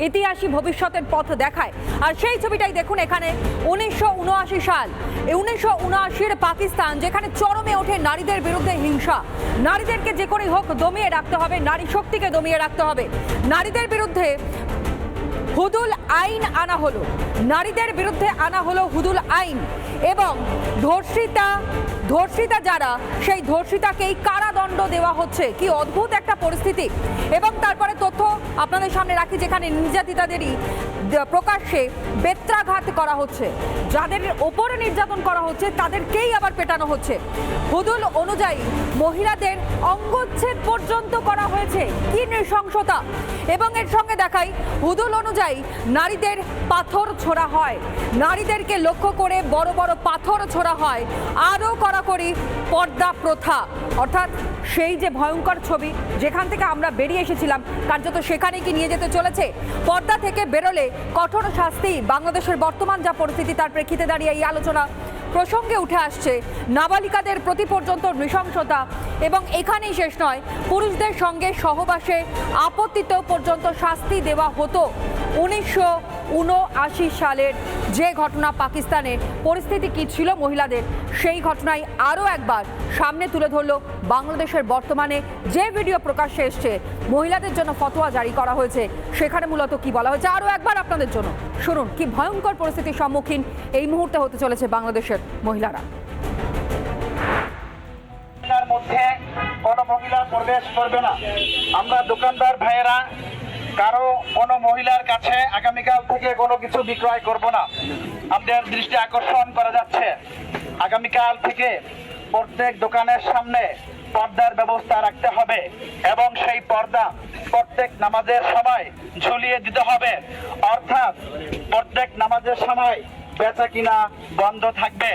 ইতিহাসই ভবিষ্যতের পথ দেখায়। আর সেই ছবিটাই দেখুন এখানে 1979 সাল, 1979-র পাকিস্তান, যেখানে চরমে ওঠে নারীদের বিরুদ্ধে হিংসা। নারীদেরকে যে করেই হোক দমিয়ে রাখতে হবে, নারী শক্তিকে দমিয়ে রাখতে হবে। নারীদের বিরুদ্ধে হুদুল আইন আনা হলো, নারীদের বিরুদ্ধে আনা হলো হুদুল আইন, এবং ধর্ষিতা যারা, সেই ধর্ষিতাকেই কারাদণ্ড দেওয়া হচ্ছে। কি অদ্ভুত একটা পরিস্থিতি। এবং তারপরে তথ্য আপনাদের সামনে রাখি, যেখানে নির্যাতিতাদেরই প্রকাশ্যে বেত্রাঘাত করা হচ্ছে, যাদের ওপরে নির্যাতন করা হচ্ছে তাদেরকেই আবার পেটানো হচ্ছে। হুদুল অনুযায়ী মহিলাদের অঙ্গচ্ছেদ পর্যন্ত করা হয়েছে। কি নৃশংসতা। এবং এর সঙ্গে দেখাই, হুদুল অনুযায়ী নারীদের পাথর ছোড়া হয়, নারীদেরকে লক্ষ্য করে বড় বড় পাথর ছোড়া হয়। আরও কড়াকড়ি পর্দা প্রথা, অর্থাৎ সেই যে ভয়ঙ্কর ছবি যেখান থেকে আমরা বেরিয়ে এসেছিলাম, কার্যত সেখানে কি নিয়ে যেতে চলেছে। পর্দা থেকে বেরোলে কঠোর শাস্তি। বাংলাদেশের বর্তমান যা পরিস্থিতি তার প্রেক্ষিতে দাঁড়িয়ে এই আলোচনা প্রসঙ্গে উঠে আসছে নাবালিকাদের প্রতি পর্যন্ত নৃশংসতা। এবং এখানেই শেষ নয়, পুরুষদের সঙ্গে সহবাসে আপত্তিতেও পর্যন্ত শাস্তি দেওয়া হতো। 1979 সালের যে ঘটনা, পাকিস্তানে পরিস্থিতি কি ছিল মহিলাদের, সেই ঘটনায় আরও একবার সামনে তুলে ধরল বাংলাদেশের বর্তমানে যে ভিডিও প্রকাশ্যে এসছে। মহিলাদের জন্য ফতোয়া জারি করা হয়েছে, সেখানে মূলত কি বলা হয়েছে আরও একবার আপনাদের জন্য শুনুন। কি ভয়ঙ্কর পরিস্থিতির সম্মুখীন এই মুহূর্তে হতে চলেছে বাংলাদেশের মহিলারা। মধ্যে কোনো মহিলা প্রবেশ করবে না। আমরা দোকানদার ভাইয়েরা কারো কোনো মহিলার কাছে আগামীকাল থেকে কোনো কিছু বিক্রয় করব না। আপনাদের দৃষ্টি আকর্ষণ করা যাচ্ছে, আগামীকাল থেকে প্রত্যেক দোকানের সামনে পর্দার ব্যবস্থা রাখতে হবে এবং সেই পর্দা প্রত্যেক নামাজের সময় ঝুলিয়ে দিতে হবে। অর্থাৎ প্রত্যেক নামাজের সময় বেচা কিনা বন্ধ থাকবে।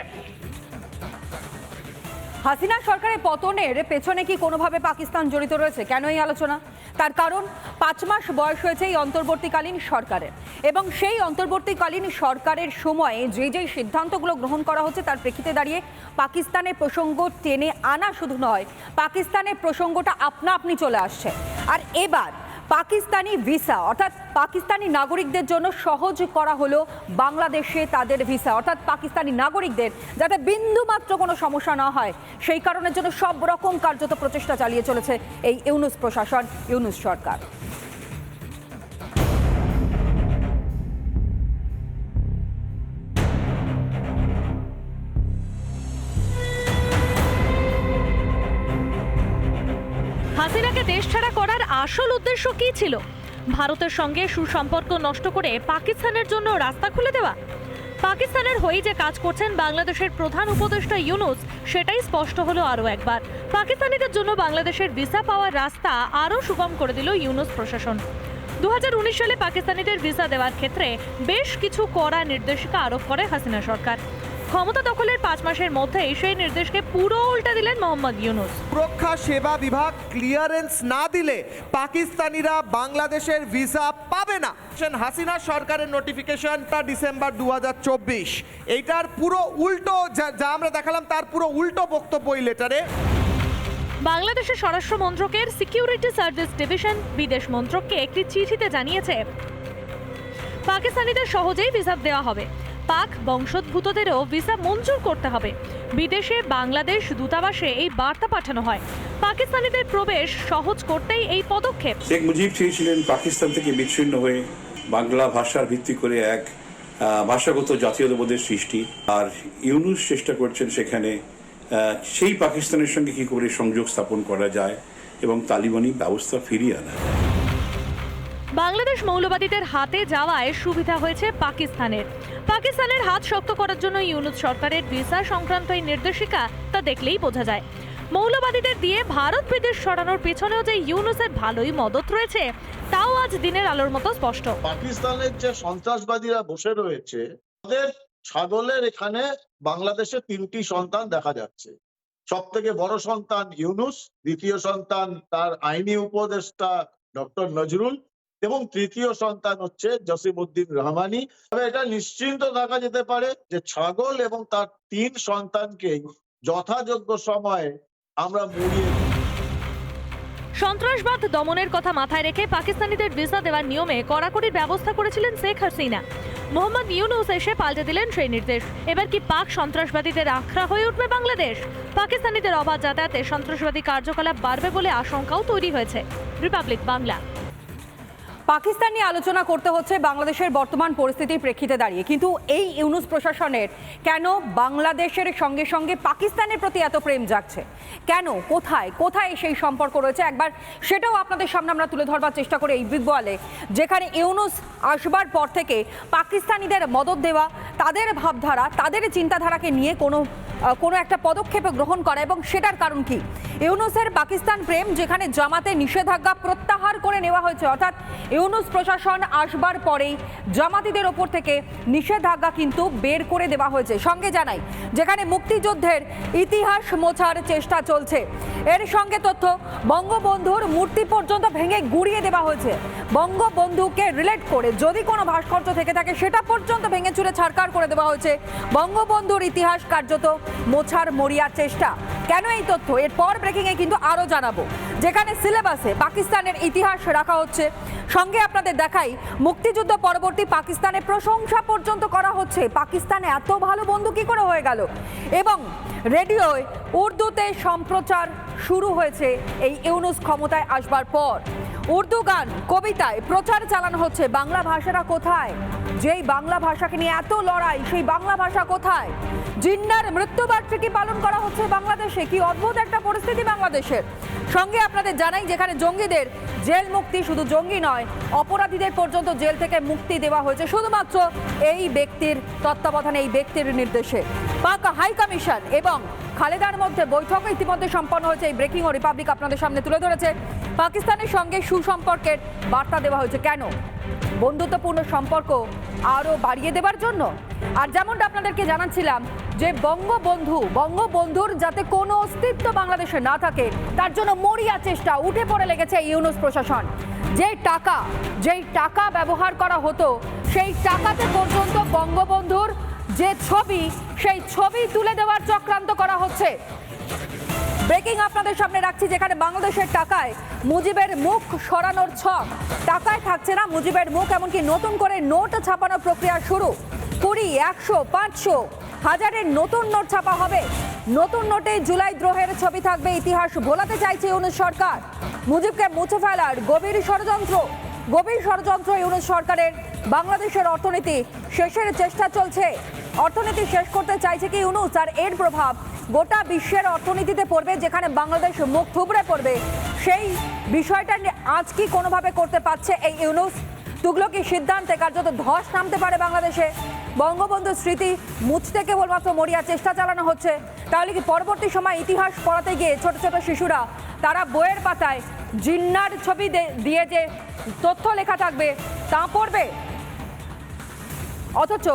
হাসিনা সরকারের পতনের পেছনে কি কোনোভাবে পাকিস্তান জড়িত রয়েছে? কেন এই আলোচনা? তার কারণ 5 মাস বয়স হয়েছে এই অন্তর্বর্তীকালীন সরকারের, এবং সেই অন্তর্বর্তীকালীন সরকারের সময়ে যে সিদ্ধান্তগুলো গ্রহণ করা হচ্ছে তার প্রেক্ষিতে দাঁড়িয়ে পাকিস্তানের প্রসঙ্গ টেনে আনা শুধু নয়, পাকিস্তানের প্রসঙ্গটা আপনা আপনি চলে আসছে। আর এবার পাকিস্তানি ভিসা, অর্থাৎ পাকিস্তানি নাগরিকদের জন্য সহজ করা হলো বাংলাদেশে তাদের ভিসা, অর্থাৎ পাকিস্তানি নাগরিকদের যাতে বিন্দুমাত্র কোনো সমস্যা না হয় সেই কারণের জন্য সব রকম কার্যত প্রচেষ্টা চালিয়ে চলেছে এই ইউনূস প্রশাসন, ইউনূস সরকার। হাসিনাকে দেশ ছাড়া করার আসল উদ্দেশ্য কি ছিল? ভারতের সঙ্গে সুসম্পর্ক নষ্ট করে পাকিস্তানের জন্য রাস্তা খুলে দেওয়া? পাকিস্তানের হয়ে যে কাজ করছেন বাংলাদেশের প্রধান উপদেষ্টা ইউনূস, সেটাই স্পষ্ট হলো আরও একবার। পাকিস্তানিদের জন্য বাংলাদেশের ভিসা পাওয়ার রাস্তা আরও সুগম করে দিল ইউনূস প্রশাসন। 2019 সালে পাকিস্তানিদের ভিসা দেওয়ার ক্ষেত্রে বেশ কিছু কড়া নির্দেশিকা আরোপ করে হাসিনা সরকার। ক্ষমতা দখলের 5 মাসের মধ্যেই সেই নির্দেশকে পুরো উল্টে দিলেন মোহাম্মদ ইউনূস। সুরক্ষা সেবা বিভাগ ক্লিয়ারেন্স না দিলে পাকিস্তানিরা বাংলাদেশের ভিসা পাবে না। হাসিনা সরকারের নোটিফিকেশনটা ডিসেম্বর 2024, এইটার পুরো উল্টো, যা আমরা দেখালাম তার পুরো উল্টো বক্তব্য এই লেটারে। বাংলাদেশের স্বরাষ্ট্র মন্ত্রকের সিকিউরিটি সার্ভিস ডিভিশন বিদেশ মন্ত্রককে একটি চিঠিতে জানিয়েছে পাকিস্তানিদের সহজেই ভিসা দেওয়া হবে, পাক বংশোদ্ভূতদেরও ভিসা মঞ্জুর করতে হবে। বিদেশে বাংলাদেশ দূতাবাসে এই বার্তা পাঠানো হয়। পাকিস্তানিদের প্রবেশ সহজ করতেই এই পদক্ষেপ। শেখ মুজিব চেয়েছিলেন পাকিস্তান থেকে বিচ্ছিন্ন হয়ে বাংলা ভাষার ভিত্তি করে এক ভাষাগত জাতীয়তাবোধের সৃষ্টি, আর ইউনূস চেষ্টা করছেন সেখানে সেই পাকিস্তানের সঙ্গে কি করে সংযোগ স্থাপন করা যায় এবং তালিবানি ব্যবস্থা ফিরিয়ে আনা যায়। বাংলাদেশ মৌলবাদীদের হাতে যাওয়ায় সুবিধা হয়েছে পাকিস্তানের হাত শক্ত করার জন্য ইউনূস সরকারের ভিসা সংক্রান্ত এই নির্দেশিকা তা দেখলেই বোঝা যায়। মৌলবাদীদের দিয়ে ভারত বিদেশ সরানোর পেছনেও যে ইউনূসের ভালোই মদত রয়েছে তাও আজ দিনের আলোর মতো স্পষ্ট। পাকিস্তানের যে সন্ত্রাসবাদীরা বসে রয়েছে, তাদের ছাগলের এখানে বাংলাদেশে 3টি সন্তান দেখা যাচ্ছে। সব থেকে বড় সন্তান ইউনূস, দ্বিতীয় সন্তান তার আইনি উপদেষ্টা ডক্টর নজরুল, এবং তৃতীয় সন্তান হচ্ছে জসিমউদ্দিন রহমানি। তবে এটা নিশ্চিন্ত থাকা যেতে পারে যে ছাগল এবং তার 3 সন্তানকে যথাযোগ্য সময়ে আমরা মুড়িয়ে সন্ত্রাসবাদ দমনের কথা মাথায় রেখে পাকিস্তানিদের ভিসা দেওয়ার নিয়মে কড়াকড়ির ব্যবস্থা করেছিলেন শেখ হাসিনা। মোহাম্মদ ইউনূস এসে পাল্টে দিলেন সেই নির্দেশ। এবার কি পাক সন্ত্রাসবাদীদের আখড়া হয়ে উঠবে বাংলাদেশ? পাকিস্তানিদের অবাধ যাতায়াতে সন্ত্রাসবাদী কার্যকলাপ বাড়বে বলে আশঙ্কাও তৈরি হয়েছে। রিপাবলিক বাংলা। পাকিস্তান নিয়ে আলোচনা করতে হচ্ছে বাংলাদেশের বর্তমান পরিস্থিতির প্রেক্ষিতে দাঁড়িয়ে, কিন্তু এই ইউনূস প্রশাসনের কেন বাংলাদেশের সঙ্গে সঙ্গে পাকিস্তানের প্রতি এত প্রেম জাগছে? কেন, কোথায় কোথায় সেই সম্পর্ক রয়েছে? একবার সেটাও আপনাদের সামনে আমরা তুলে ধরবার চেষ্টা করি এই বিগ বলে, যেখানে ইউনূস আসবার পর থেকে পাকিস্তানিদের মদদ দেওয়া, তাদের ভাবধারা, তাদের চিন্তাধারাকে নিয়ে কোনো একটা পদক্ষেপ গ্রহণ করা, এবং সেটার কারণ কি? ইউনূসের পাকিস্তান প্রেম, যেখানে জামাতে নিষেধাজ্ঞা প্রত্যাহার করে নেওয়া হয়েছে, অর্থাৎ ইউনূস প্রশাসন আসবার পরেই জামাতিদের ওপর থেকে নিষেধাজ্ঞা কিন্তু বের করে দেওয়া হয়েছে। সঙ্গে জানাই, যেখানে মুক্তিযুদ্ধের ইতিহাস মোছার চেষ্টা চলছে, এর সঙ্গে তথ্য বঙ্গবন্ধুর মূর্তি পর্যন্ত ভেঙে গুড়িয়ে দেওয়া হয়েছে। বঙ্গবন্ধুকে রিলেট করে যদি কোনো ভাস্কর্য থেকে থাকে সেটা পর্যন্ত ভেঙে চুরে ছাড়কার করে দেওয়া হয়েছে। বঙ্গবন্ধুর ইতিহাস কার্যত মোছার মরিয়া চেষ্টা। কেন এই তথ্য? এরপর ব্রেকিংয়ে কিন্তু আরও জানাবো, যেখানে সিলেবাসে পাকিস্তানের ইতিহাস রাখা হচ্ছে। সঙ্গে আপনাদের দেখাই, মুক্তিযুদ্ধ পরবর্তী পাকিস্তানের প্রশংসা পর্যন্ত করা হচ্ছে। পাকিস্তানে এত ভালো বন্ধু কি করে হয়ে গেল? এবং রেডিওয় উর্দুতে সম্প্রচার শুরু হয়েছে এই ইউনূস ক্ষমতায় আসবার পর। উর্দু গান, কবিতায় প্রচার চালানো হচ্ছে। বাংলা ভাষাটা কোথায়? যেই বাংলা ভাষাকে নিয়ে এত লড়াই, সেই বাংলা ভাষা কোথায়? জিন্নার মৃত্যুবার্ষিকী পালন করা হচ্ছে বাংলাদেশে। কি অদ্ভুত একটা পরিস্থিতি বাংলাদেশের। সঙ্গে আপনাদের জানাই, যেখানে জঙ্গিদের জেল মুক্তি, শুধু জঙ্গি নয়, অপরাধীদের পর্যন্ত জেল থেকে মুক্তি দেওয়া হয়েছে শুধুমাত্র এই ব্যক্তির তত্ত্বাবধানে, এই ব্যক্তির নির্দেশে। পাক হাই কমিশন এবং খালেদার মধ্যে বৈঠক ইতিমধ্যে সম্পন্ন হয়েছে। এই ব্রেকিং ও রিপাবলিক আপনাদের সামনে তুলে ধরেছে। পাকিস্তানের সঙ্গে সুসম্পর্কের বার্তা দেওয়া হয়েছে। কেন? বন্ধুত্বপূর্ণ সম্পর্ক আরও বাড়িয়ে দেবার জন্য। আর যেমনটা আপনাদেরকে জানাচ্ছিলাম যে বঙ্গবন্ধুর যাতে কোনো অস্তিত্ব বাংলাদেশে না থাকে, তার জন্য মরিয়া চেষ্টা, উঠে পড়ে লেগেছে ইউনূস প্রশাসন। যেই টাকা ব্যবহার করা হতো, সেই টাকাতে পর্যন্ত বঙ্গবন্ধুর যে ছবি, সেই ছবি তুলে দেওয়ার চক্রান্ত করা হচ্ছে। ব্রেকিং আপনাদের সামনে রাখছি, যেখানে বাংলাদেশের টাকায় মুজিবের মুখ সরানোর ছক। টাকায় থাকছে না মুজিবের মুখ, এমনকি নতুন করে নোট ছাপানোর প্রক্রিয়া শুরু। 20, 100, 500, 1000-এর নতুন নোট ছাপা হবে। নতুন নোটে জুলাই দ্রোহের ছবি থাকবে। ইতিহাস ভোলাতে চাইছে ইউনূস সরকার। মুজিবকে মুছে ফেলার গভীর ষড়যন্ত্র ইউনূস সরকারের। বাংলাদেশের অর্থনীতি শেষের চেষ্টা চলছে। অর্থনীতি শেষ করতে চাইছে কি ইউনূস? আর এর প্রভাব গোটা বিশ্বের অর্থনীতিতে পড়বে, যেখানে বাংলাদেশ মুখ থুবড়ে পড়বে। সেই বিষয়টা আজ কি কোনোভাবে করতে পারছে এই ইউনূস? তুগলকি সিদ্ধান্তে কার্যত ধস নামতে পারে বাংলাদেশে। বঙ্গবন্ধুর স্মৃতি মুছতে কেবলমাত্র মরিয়া চেষ্টা চালানো হচ্ছে। তাহলে কি পরবর্তী সময় ইতিহাস পড়াতে গিয়ে ছোট ছোট শিশুরা তারা বইয়ের পাতায় জিন্নার ছবি দিয়ে যে তথ্য লেখা থাকবে তা পড়বে? অথচ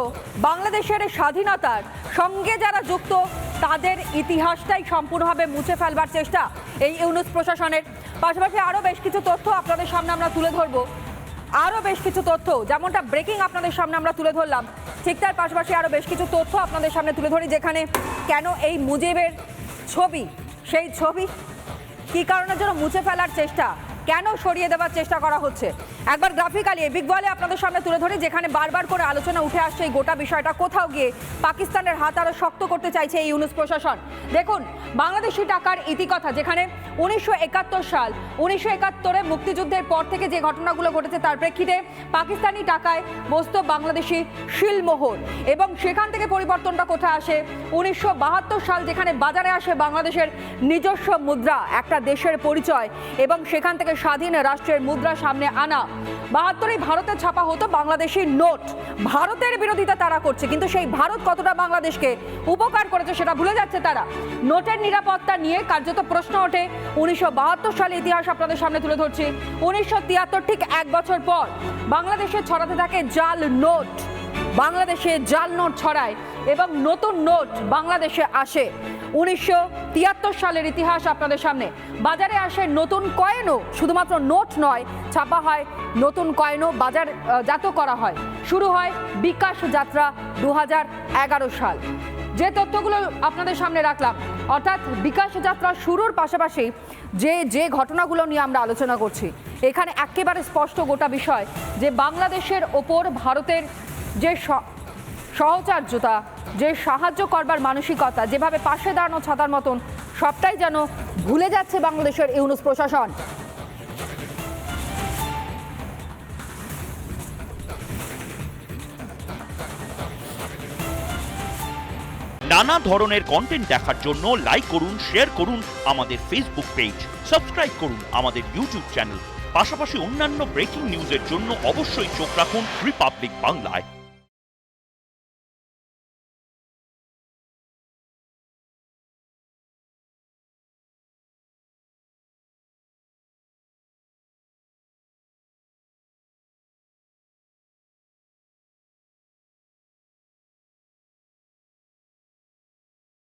বাংলাদেশের স্বাধীনতার সঙ্গে যারা যুক্ত, তাদের ইতিহাসটাই সম্পূর্ণভাবে মুছে ফেলবার চেষ্টা এই ইউনূস প্রশাসনের। পাশাপাশি আরও বেশ কিছু তথ্য আপনাদের সামনে আমরা তুলে ধরবো। আরও বেশ কিছু তথ্য, যেমনটা ব্রেকিং আপনাদের সামনে আমরা তুলে ধরলাম, ঠিক তার পাশাপাশি আরও বেশ কিছু তথ্য আপনাদের সামনে তুলে ধরি, যেখানে কেন এই মুজিবের ছবি, সেই ছবি কী কারণের জন্য মুছে ফেলার চেষ্টা, কেন সরিয়ে দেওয়ার চেষ্টা করা হচ্ছে। একবার গ্রাফিক্যালি বিগ বলে আপনাদের সামনে তুলে ধরি, যেখানে বারবার করে আলোচনা উঠে আসছে এই গোটা বিষয়টা। কোথাও গিয়ে পাকিস্তানের হাত আরও শক্ত করতে চাইছে এই ইউনূস প্রশাসন। দেখুন, বাংলাদেশি টাকার ইতিকথা, যেখানে 1971 সাল, 1971-এ মুক্তিযুদ্ধের পর থেকে যে ঘটনাগুলো ঘটেছে তার প্রেক্ষিতে পাকিস্তানি টাকায় বসত বাংলাদেশি শিলমোহর, এবং সেখান থেকে পরিবর্তনটা কোথায় আসে? 1972 সাল, যেখানে বাজারে আসে বাংলাদেশের নিজস্ব মুদ্রা, একটা দেশের পরিচয়, এবং সেখান থেকে স্বাধীন রাষ্ট্রের মুদ্রা সামনে আনা। 72-এই ভারতে ছাপা হতো বাংলাদেশি নোট। ভারতের বিরোধিতা তারা করছে, কিন্তু সেই ভারত কতটা বাংলাদেশকে উপকার করেছে সেটা ভুলে যাচ্ছে তারা। নোটের নিরাপত্তা নিয়ে কার্যত প্রশ্ন ওঠে। 1972 সালে ইতিহাস আপনাদের সামনে তুলে ধরছি। 1973, ঠিক 1 বছর পর, বাংলাদেশে ছড়াতে থাকে জাল নোট। বাংলাদেশে জাল নোট ছড়ায় এবং নতুন নোট বাংলাদেশে আসে। 1973 সালের ইতিহাস আপনাদের সামনে। বাজারে আসে নতুন কয়েনও, শুধুমাত্র নোট নয়, ছাপা হয় নতুন কয়েনও, বাজারজাত করা হয়। শুরু হয় বিকাশ যাত্রা 2011 সাল। যে তথ্যগুলো আপনাদের সামনে রাখলাম, অর্থাৎ বিকাশ যাত্রা শুরুর পাশাপাশি যে ঘটনাগুলো নিয়ে আমরা আলোচনা করছি, এখানে একেবারে স্পষ্ট গোটা বিষয় যে বাংলাদেশের ওপর ভারতের যে সহচার্যতা, যে সাহায্য করবার মানসিকতা, যেভাবে পাশে দাঁড়ানো ছাতার মতন, সবটাই যেন ভুলে যাচ্ছে বাংলাদেশের ইউনূস প্রশাসন। নানা ধরনের কন্টেন্ট দেখার জন্য লাইক করুন, শেয়ার করুন আমাদের ফেসবুক পেজ, সাবস্ক্রাইব করুন আমাদের ইউটিউব চ্যানেল। পাশাপাশি অন্যান্য ব্রেকিং নিউজের জন্য অবশ্যই চোখ রাখুন রিপাবলিক বাংলায়।